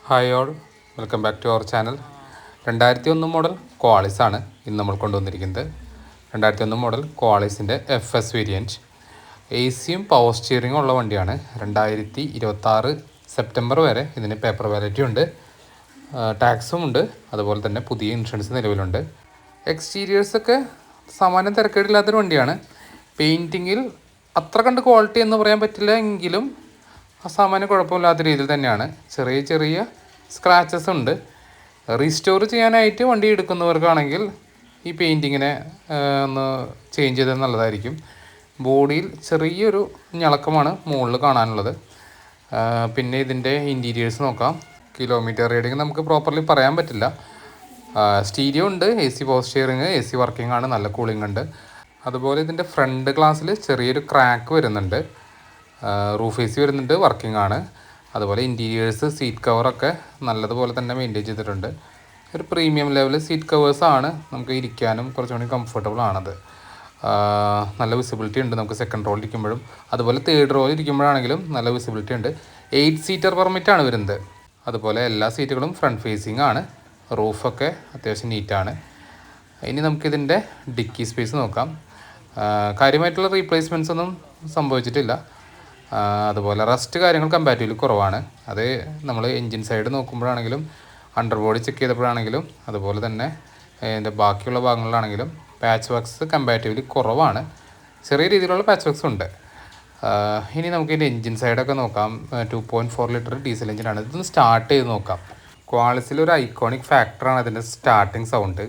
Hi all, welcome back to our channel. 2001 model ക്വാളിസാണ് ഇന്ന് നമ്മൾ കൊണ്ടുവന്നിരിക്കുന്നത്. 2001 മോഡൽ ക്വാളിസിൻ്റെ FS വേരിയൻറ്റ്. AC-യും പവർ സ്റ്റിയറിങ്ങും ഉള്ള വണ്ടിയാണ്. 2026 സെപ്റ്റംബർ വരെ ഇതിന് പേപ്പർ വാലിറ്റി ഉണ്ട്, ടാക്സും ഉണ്ട്. അതുപോലെ തന്നെ പുതിയ ഇൻഷുറൻസ് നിലവിലുണ്ട്. എക്സ്റ്റീരിയേഴ്സൊക്കെ സാമാന്യം തിരക്കേടില്ലാത്തൊരു വണ്ടിയാണ്. പെയിൻറ്റിങ്ങിൽ അത്ര കണ്ട് ക്വാളിറ്റി എന്ന് പറയാൻ പറ്റില്ല എങ്കിലും സാമാന്യം കുഴപ്പമില്ലാത്ത രീതിയിൽ തന്നെയാണ്. ചെറിയ ചെറിയ സ്ക്രാച്ചസ് ഉണ്ട്. റീസ്റ്റോർ ചെയ്യാനായിട്ട് വണ്ടി എടുക്കുന്നവർക്കാണെങ്കിൽ ഈ പെയിൻറ്റിങ്ങിനെ ഒന്ന് ചേഞ്ച് ചെയ്താൽ നല്ലതായിരിക്കും. ബോഡിയിൽ ചെറിയൊരു ഞളക്കമാണ് മുകളിൽ കാണാനുള്ളത്. പിന്നെ ഇതിൻ്റെ ഇൻറ്റീരിയേഴ്സ് നോക്കാം. കിലോമീറ്റർ റീഡിങ് നമുക്ക് പ്രോപ്പർലി പറയാൻ പറ്റില്ല. സ്റ്റീരിയോ ഉണ്ട്, AC power steering, AC working ആണ്, നല്ല കൂളിംഗ് ഉണ്ട്. അതുപോലെ ഇതിൻ്റെ ഫ്രണ്ട് ഗ്ലാസ്സിൽ ചെറിയൊരു ക്രാക്ക് വരുന്നുണ്ട്. റൂഫ് AC വരുന്നുണ്ട്, വർക്കിംഗ് ആണ്. അതുപോലെ ഇൻറ്റീരിയേഴ്സ്, സീറ്റ് കവറൊക്കെ നല്ലതുപോലെ തന്നെ മെയിൻറ്റെയിൻ ചെയ്തിട്ടുണ്ട്. ഒരു പ്രീമിയം ലെവൽ സീറ്റ് കവേഴ്സാണ്, നമുക്ക് ഇരിക്കാനും കുറച്ചുകൂടി കംഫർട്ടബിൾ ആണത്. നല്ല വിസിബിലിറ്റി ഉണ്ട് നമുക്ക് സെക്കൻഡ് റോയിൽ ഇരിക്കുമ്പോഴും, അതുപോലെ തേർഡ് റോയിൽ ഇരിക്കുമ്പോഴാണെങ്കിലും നല്ല വിസിബിലിറ്റി ഉണ്ട്. 8 സീറ്റർ പെർമിറ്റാണ് വരുന്നത്. അതുപോലെ എല്ലാ സീറ്റുകളും ഫ്രണ്ട് ഫേസിങ് ആണ്. റൂഫൊക്കെ അത്യാവശ്യം നീറ്റാണ്. ഇനി നമുക്കിതിൻ്റെ ഡിക്കി സ്പേസ് നോക്കാം. കാര്യമായിട്ടുള്ള റീപ്ലേസ്മെൻറ്റ്സ് ഒന്നും സംഭവിച്ചിട്ടില്ല. അതുപോലെ റസ്റ്റ് കാര്യങ്ങൾ കമ്പാരിറ്റീവ്ലി കുറവാണ്. അത് നമ്മൾ എൻജിൻ സൈഡ് നോക്കുമ്പോഴാണെങ്കിലും അണ്ടർ ബോഡി ചെക്ക് ചെയ്തപ്പോഴാണെങ്കിലും അതുപോലെ തന്നെ അതിൻ്റെ ബാക്കിയുള്ള ഭാഗങ്ങളിലാണെങ്കിലും പാച്ച് വർക്ക്സ് കമ്പാരിറ്റീവ്ലി കുറവാണ്. ചെറിയ രീതിയിലുള്ള പാച്ച് വർക്ക്സ് ഉണ്ട്. ഇനി നമുക്ക് ഇതിൻ്റെ എൻജിൻ സൈഡൊക്കെ നോക്കാം. 2.4 ലിറ്റർ ഡീസൽ എഞ്ചിനാണ്. ഇതൊന്ന് സ്റ്റാർട്ട് ചെയ്ത് നോക്കാം. ക്വാളിസിലൊരു ഐക്കോണിക് ഫാക്ടറാണ് അതിൻ്റെ സ്റ്റാർട്ടിങ് സൗണ്ട്.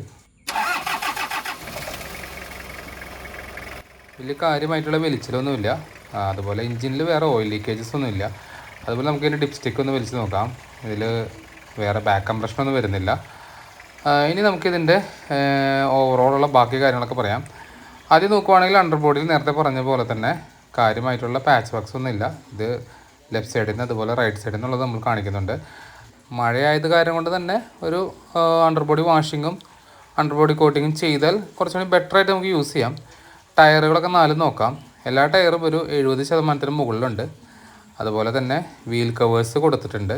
വലിയ കാര്യമായിട്ടുള്ള വലിച്ചിലൊന്നുമില്ല. അതുപോലെ എഞ്ചിനിൽ വേറെ ഓയിൽ ലീക്കേജസ് ഒന്നുമില്ല. അതുപോലെ നമുക്ക് ഇതിൻ്റെ ഡിപ്സ്റ്റിക്ക് ഒന്ന് വലിച്ച് നോക്കാം. ഇതിൽ വേറെ ബാക്ക് കംപ്രഷനൊന്നും വരുന്നില്ല. ഇനി നമുക്കിതിൻ്റെ ഓവറോളുള്ള ബാക്കി കാര്യങ്ങളൊക്കെ പറയാം. ആദ്യം നോക്കുവാണെങ്കിൽ അണ്ടർ ബോഡിയിൽ നേരത്തെ പറഞ്ഞ പോലെ തന്നെ കാര്യമായിട്ടുള്ള പാച്ച് വർക്ക്സ് ഒന്നും ഇല്ല. ഇത് ലെഫ്റ്റ് സൈഡിൽ നിന്ന് അതുപോലെ റൈറ്റ് സൈഡിൽ നിന്നുള്ളത് നമ്മൾ കാണിക്കുന്നുണ്ട്. മഴയായത് കാരണം കൊണ്ട് തന്നെ ഒരു അണ്ടർ ബോഡി വാഷിങ്ങും അണ്ടർ ബോഡി കോട്ടിങ്ങും ചെയ്താൽ കുറച്ചുകൂടി ബെറ്ററായിട്ട് നമുക്ക് യൂസ് ചെയ്യാം. ടയറുകളൊക്കെ 4 നോക്കാം. എല്ലാ ടയറും ഒരു 70% മുകളിലുണ്ട്. അതുപോലെ തന്നെ വീൽ കവേഴ്സ് കൊടുത്തിട്ടുണ്ട്.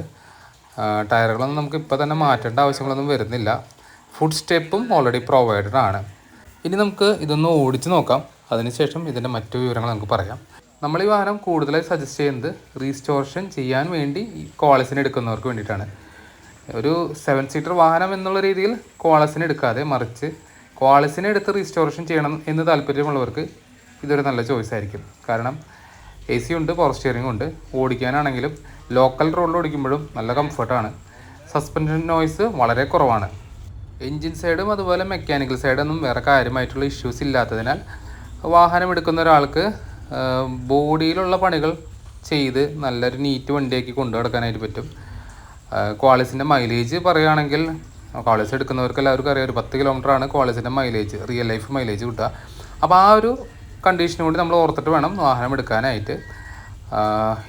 ടയറുകളൊന്നും നമുക്ക് ഇപ്പോൾ തന്നെ മാറ്റേണ്ട ആവശ്യങ്ങളൊന്നും വരുന്നില്ല. ഫുഡ് സ്റ്റെപ്പും ഓൾറെഡി പ്രൊവൈഡഡ് ആണ്. ഇനി നമുക്ക് ഇതൊന്ന് ഓടിച്ച് നോക്കാം. അതിനുശേഷം ഇതിൻ്റെ മറ്റു വിവരങ്ങൾ നമുക്ക് പറയാം. നമ്മൾ ഈ വാഹനം കൂടുതലായി സജസ്റ്റ് ചെയ്യുന്നത് റീസ്റ്റോറേഷൻ ചെയ്യാൻ വേണ്ടി ക്വാളിസിന് എടുക്കുന്നവർക്ക് വേണ്ടിയിട്ടാണ്. ഒരു 7 സീറ്റർ വാഹനം എന്നുള്ള രീതിയിൽ ക്വാളിസിന് എടുക്കാതെ മറിച്ച് ക്വാളിസിനെ എടുത്ത് റീസ്റ്റോറേഷൻ ചെയ്യണം എന്ന് താല്പര്യമുള്ളവർക്ക് ഇതൊരു നല്ല ചോയ്സ് ആയിരിക്കും. കാരണം AC ഉണ്ട്, പവർ സ്റ്റിയറിംഗ് ഉണ്ട്. ഓടിക്കാനാണെങ്കിലും ലോക്കൽ റോഡിൽ ഓടിക്കുമ്പോഴും നല്ല കംഫർട്ടാണ്. സസ്പെൻഷൻ നോയ്സ് വളരെ കുറവാണ്. എൻജിൻ സൈഡും അതുപോലെ മെക്കാനിക്കൽ സൈഡൊന്നും വേറെ കാര്യമായിട്ടുള്ള ഇഷ്യൂസ് ഇല്ലാത്തതിനാൽ വാഹനം എടുക്കുന്ന ഒരാൾക്ക് ബോഡിയിലുള്ള പണികൾ ചെയ്ത് നല്ലൊരു നീറ്റ് വണ്ടിയാക്കി കൊണ്ടു നടക്കാനായിട്ട് പറ്റും. ക്വാളിസിൻ്റെ മൈലേജ് പറയുകയാണെങ്കിൽ ക്വാളിസ് എടുക്കുന്നവർക്ക് എല്ലാവർക്കും അറിയാം, ഒരു 10 കിലോമീറ്ററാണ് ക്വാളിസിൻ്റെ മൈലേജ്, റിയൽ ലൈഫ് മൈലേജ് കിട്ടുക. അപ്പോൾ ആ ഒരു കണ്ടീഷനും കൂടി നമ്മൾ ഓർത്തിട്ട് വേണം വാഹനം എടുക്കാനായിട്ട്.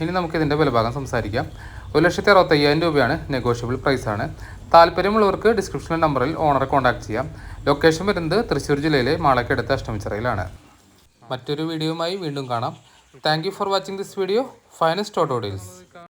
ഇനി നമുക്കിതിൻ്റെ വിലഭാഗം സംസാരിക്കാം. 1,65,000 രൂപയാണ്, നെഗോഷ്യബിൾ പ്രൈസാണ്. താല്പര്യമുള്ളവർക്ക് ഡിസ്ക്രിപ്ഷനിലെ നമ്പറിൽ ഓണറെ കോൺടാക്ട് ചെയ്യാം. ലൊക്കേഷൻ വരുന്നത് തൃശ്ശൂർ ജില്ലയിലെ മാളക്കടുത്ത് അഷ്ടമിച്ചിറയിലാണ്. മറ്റൊരു വീഡിയോയുമായി വീണ്ടും കാണാം. Thank you for watching this video. Finest auto deals.